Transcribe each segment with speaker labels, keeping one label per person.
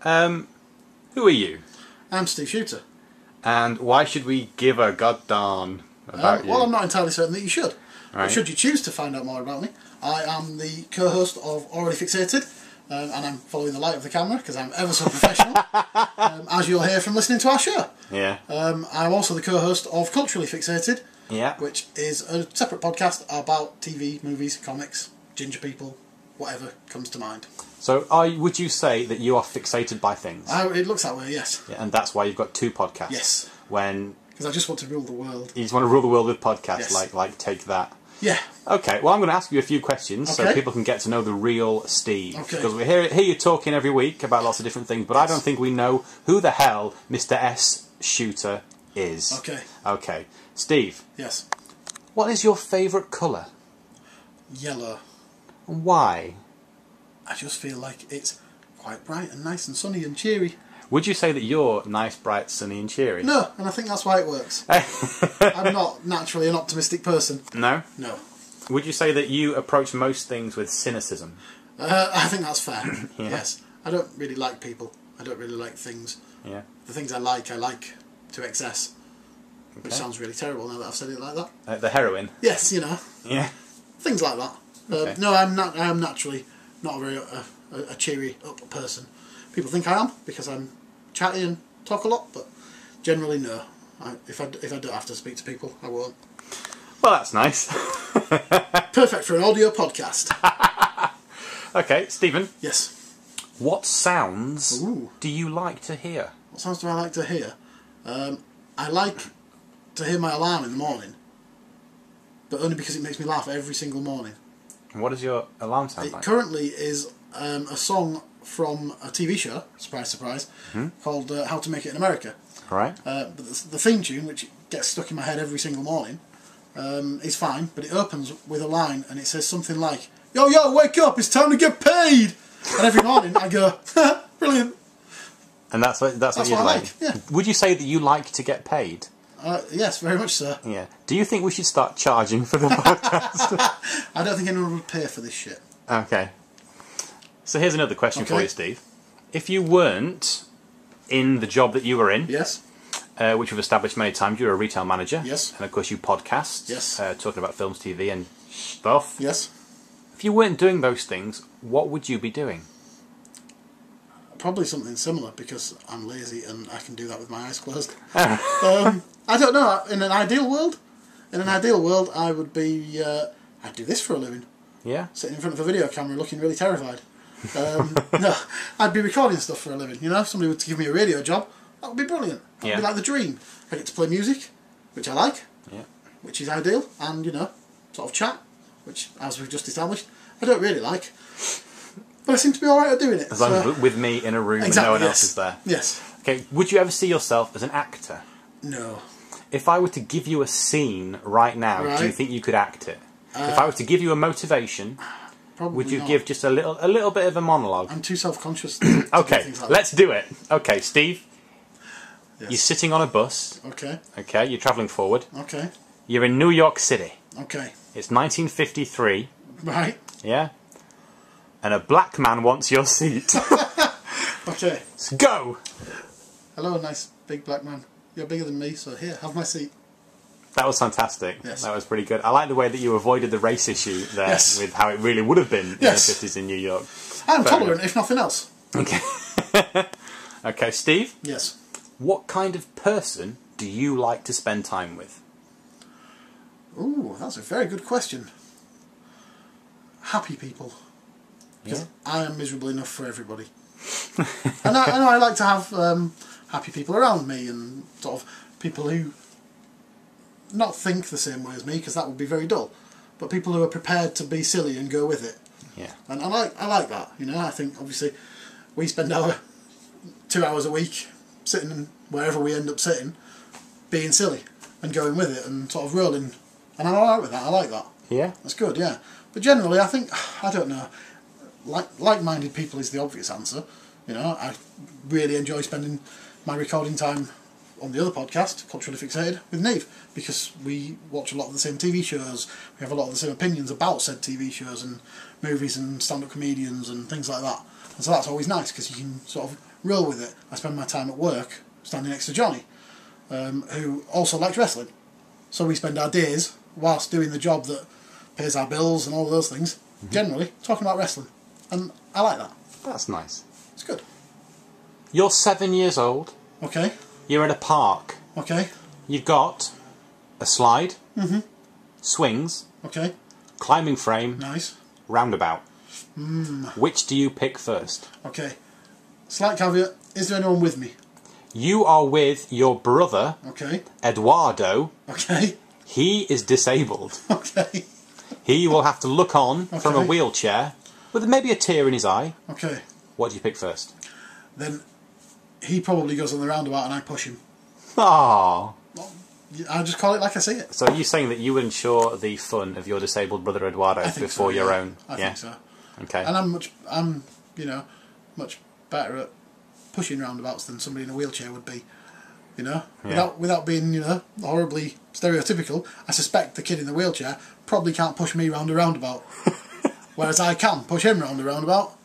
Speaker 1: Who are you?
Speaker 2: I'm Steve Shooter.
Speaker 1: And why should we give a goddamn about you?
Speaker 2: Well, I'm not entirely certain that you should.
Speaker 1: Right.
Speaker 2: But should you choose to find out more about me, I am the co-host of Aurally Fixated, and I'm following the light of the camera because I'm ever so professional, as you'll hear from listening to our show.
Speaker 1: Yeah.
Speaker 2: I'm also the co-host of Culturally Fixated,
Speaker 1: Yeah.
Speaker 2: which is a separate podcast about TV, movies, comics, ginger people, whatever comes to mind.
Speaker 1: So, would you say that you are fixated by things?
Speaker 2: It looks that way, yes.
Speaker 1: Yeah, and that's why you've got two podcasts.
Speaker 2: Yes.
Speaker 1: Because
Speaker 2: I just want to rule the world.
Speaker 1: you just want to rule the world with podcasts,
Speaker 2: Yes.
Speaker 1: like Take That.
Speaker 2: Yeah.
Speaker 1: Okay, well I'm going to ask you a few questions so
Speaker 2: Okay.
Speaker 1: people can get to know the real Steve.
Speaker 2: Okay.
Speaker 1: Because we hear you talking every week about lots of different things, but I don't think we know who the hell Mr. S. Shooter is.
Speaker 2: Okay.
Speaker 1: Okay. Steve,
Speaker 2: Yes.
Speaker 1: what is your favourite colour?
Speaker 2: Yellow.
Speaker 1: And why?
Speaker 2: I just feel like it's quite bright and nice and sunny and cheery.
Speaker 1: Would you say that you're nice, bright, sunny and cheery?
Speaker 2: No, and I think that's why it works. I'm not naturally an optimistic person.
Speaker 1: No?
Speaker 2: No.
Speaker 1: Would you say that you approach most things with cynicism?
Speaker 2: I think that's fair.
Speaker 1: Yeah.
Speaker 2: Yes. I don't really like people. I don't really like things.
Speaker 1: Yeah.
Speaker 2: The things I like to excess. Which
Speaker 1: Okay.
Speaker 2: sounds really terrible now that I've said it like that.
Speaker 1: The heroin?
Speaker 2: Yes, you know.
Speaker 1: Yeah.
Speaker 2: Things like that.
Speaker 1: Okay.
Speaker 2: No, I am naturally not a very a cheery up person. People think I am because I'm chatty and talk a lot, but generally no. If I don't have to speak to people, I won't.
Speaker 1: Well, that's nice.
Speaker 2: Perfect for an audio podcast.
Speaker 1: Okay, Stephen.
Speaker 2: Yes.
Speaker 1: What sounds
Speaker 2: Ooh.
Speaker 1: do you like to hear?
Speaker 2: What sounds do I like to hear? I like to hear my alarm in the morning, but only because it makes me laugh every single morning.
Speaker 1: And what does your alarm sound
Speaker 2: It
Speaker 1: like?
Speaker 2: currently is a song from a TV show, surprise, surprise, called How to Make It in America.
Speaker 1: Right.
Speaker 2: But the theme tune, which gets stuck in my head every single morning, is fine, but it opens with a line and it says something like, "Yo, yo, wake up, it's time to get paid!" And every morning I go, brilliant.
Speaker 1: And that's what
Speaker 2: That's
Speaker 1: you
Speaker 2: what I
Speaker 1: like.
Speaker 2: like, yeah.
Speaker 1: Would you say that you like to get paid?
Speaker 2: Yes, very much so.
Speaker 1: Yeah. Do you think we should start charging for the podcast?
Speaker 2: I don't think anyone would pay for this shit.
Speaker 1: Okay. So here's another question for
Speaker 2: Okay.
Speaker 1: you, Steve. If you weren't in the job that you were in,
Speaker 2: Yes,
Speaker 1: which we've established many times, you're a retail manager.
Speaker 2: Yes.
Speaker 1: And of course you podcast.
Speaker 2: Yes.
Speaker 1: Talking about films, TV and stuff.
Speaker 2: yes.
Speaker 1: If you weren't doing those things, what would you be doing?
Speaker 2: Probably something similar because I'm lazy and I can do that with my eyes closed. I don't know. In an ideal world, I would be. I'd do this for a living.
Speaker 1: Yeah.
Speaker 2: Sitting in front of a video camera, looking really terrified. No, I'd be recording stuff for a living. You know, if somebody were to give me a radio job, that would be brilliant. That would
Speaker 1: Yeah.
Speaker 2: be like the dream. I get to play music, which I like,
Speaker 1: Yeah.
Speaker 2: which is ideal, and you know, sort of chat, which, as we've just established, I don't really like. But I seem to be alright at doing it.
Speaker 1: As long as with me in a room and no one else is there.
Speaker 2: Yes.
Speaker 1: Okay, would you ever see yourself as an actor?
Speaker 2: No.
Speaker 1: If I were to give you a scene right now, do you
Speaker 2: Right.
Speaker 1: think you could act it? If I were to give you a motivation,
Speaker 2: Probably
Speaker 1: would you
Speaker 2: not.
Speaker 1: give just a little bit of a monologue?
Speaker 2: I'm too self-conscious. to do
Speaker 1: Okay,
Speaker 2: things like
Speaker 1: let's do it. Okay, Steve,
Speaker 2: that.
Speaker 1: you're sitting on a bus.
Speaker 2: Okay.
Speaker 1: Okay, you're travelling forward.
Speaker 2: Okay.
Speaker 1: You're in New York City.
Speaker 2: Okay.
Speaker 1: It's 1953.
Speaker 2: Right.
Speaker 1: Yeah. And a black man wants your seat.
Speaker 2: Okay.
Speaker 1: So go.
Speaker 2: Hello, nice big black man. You're bigger than me, so here, have my seat.
Speaker 1: That was fantastic.
Speaker 2: Yes.
Speaker 1: That was pretty good. I like the way that you avoided the race issue there
Speaker 2: Yes.
Speaker 1: with how it really would have been
Speaker 2: Yes.
Speaker 1: in the 50s in New York.
Speaker 2: I'm
Speaker 1: Fair
Speaker 2: tolerant, if nothing else.
Speaker 1: Okay. Okay, Steve,
Speaker 2: Yes.
Speaker 1: what kind of person do you like to spend time with?
Speaker 2: Ooh, that's a very good question. Happy people. Because
Speaker 1: Yeah.
Speaker 2: I am miserable enough for everybody. And I like to have happy people around me and sort of people who not think the same way as me, because that would be very dull, but people who are prepared to be silly and go with it.
Speaker 1: Yeah.
Speaker 2: And I like that, you know. I think obviously we spend our 2 hours a week sitting wherever we end up sitting, being silly and going with it and sort of rolling, and I'm alright with that. I like that.
Speaker 1: Yeah?
Speaker 2: That's good, yeah. But generally, I think, I don't know, like-minded people is the obvious answer. You know, I really enjoy spending my recording time on the other podcast, Culturally Fixated, with Neve, because we watch a lot of the same TV shows, we have a lot of the same opinions about said TV shows and movies and stand-up comedians and things like that. And so that's always nice, because you can sort of roll with it. I spend my time at work standing next to Johnny, who also likes wrestling. So we spend our days, whilst doing the job that pays our bills and all of those things, generally talking about wrestling. And I like that.
Speaker 1: That's nice.
Speaker 2: It's good.
Speaker 1: You're 7 years old.
Speaker 2: Okay.
Speaker 1: You're in a park.
Speaker 2: Okay.
Speaker 1: You've got a slide, swings,
Speaker 2: Okay.
Speaker 1: climbing frame,
Speaker 2: Nice.
Speaker 1: roundabout. Which do you pick first?
Speaker 2: Okay. Slight caveat, is there anyone with me?
Speaker 1: You are with your brother,
Speaker 2: Okay.
Speaker 1: Eduardo.
Speaker 2: Okay.
Speaker 1: He is disabled.
Speaker 2: Okay.
Speaker 1: He will have to look on from a
Speaker 2: Okay.
Speaker 1: wheelchair with maybe a tear in his eye.
Speaker 2: Okay.
Speaker 1: What do you pick first?
Speaker 2: Then he probably goes on the roundabout and I push him.
Speaker 1: Ah.
Speaker 2: I'll just call it like I see it.
Speaker 1: So are you saying that you would ensure the fun of your disabled brother Eduardo
Speaker 2: I think
Speaker 1: before
Speaker 2: so,
Speaker 1: your
Speaker 2: yeah.
Speaker 1: own?
Speaker 2: I think so.
Speaker 1: Okay.
Speaker 2: And I'm much better at pushing roundabouts than somebody in a wheelchair would be. Without being, horribly stereotypical, I suspect the kid in the wheelchair probably can't push me round a roundabout. Whereas I can push him round a roundabout.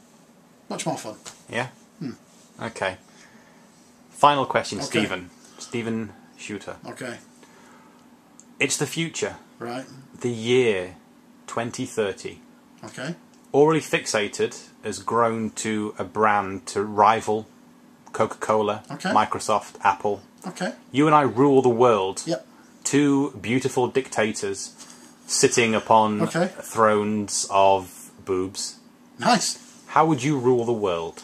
Speaker 2: Much more fun.
Speaker 1: Yeah? Okay. Final question,
Speaker 2: Okay.
Speaker 1: Stephen. Stephen Shooter.
Speaker 2: Okay.
Speaker 1: It's the future.
Speaker 2: Right.
Speaker 1: The year 2030.
Speaker 2: Okay.
Speaker 1: Aurally Fixated has grown to a brand to rival Coca-Cola,
Speaker 2: Okay.
Speaker 1: Microsoft, Apple.
Speaker 2: Okay.
Speaker 1: You and I rule the world.
Speaker 2: Yep.
Speaker 1: Two beautiful dictators sitting upon
Speaker 2: Okay.
Speaker 1: thrones of boobs.
Speaker 2: Nice.
Speaker 1: How would you rule the world?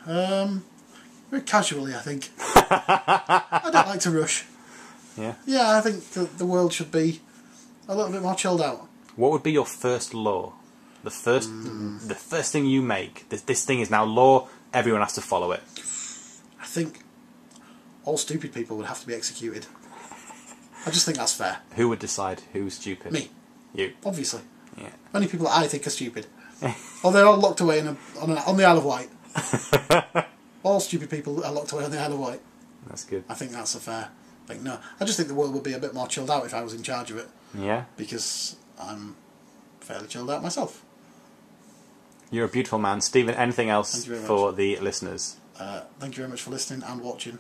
Speaker 2: Very casually, I think. I don't like to rush.
Speaker 1: Yeah.
Speaker 2: Yeah, I think the world should be a little bit more chilled out.
Speaker 1: What would be your first law? The first thing you make. This thing is now law. Everyone has to follow it.
Speaker 2: I think all stupid people would have to be executed. I just think that's fair.
Speaker 1: Who would decide who's stupid?
Speaker 2: Me.
Speaker 1: You.
Speaker 2: Obviously.
Speaker 1: Yeah.
Speaker 2: Only people that I think are stupid. Or they're all locked away on the Isle of Wight. All stupid people are locked away on the Isle of Wight.
Speaker 1: That's good.
Speaker 2: I think that's a fair thing. No, I just think the world would be a bit more chilled out if I was in charge of it.
Speaker 1: Yeah.
Speaker 2: Because I'm fairly chilled out myself.
Speaker 1: You're a beautiful man. Stephen, anything else
Speaker 2: Thank you very
Speaker 1: for the listeners?
Speaker 2: Thank you very much for listening and watching.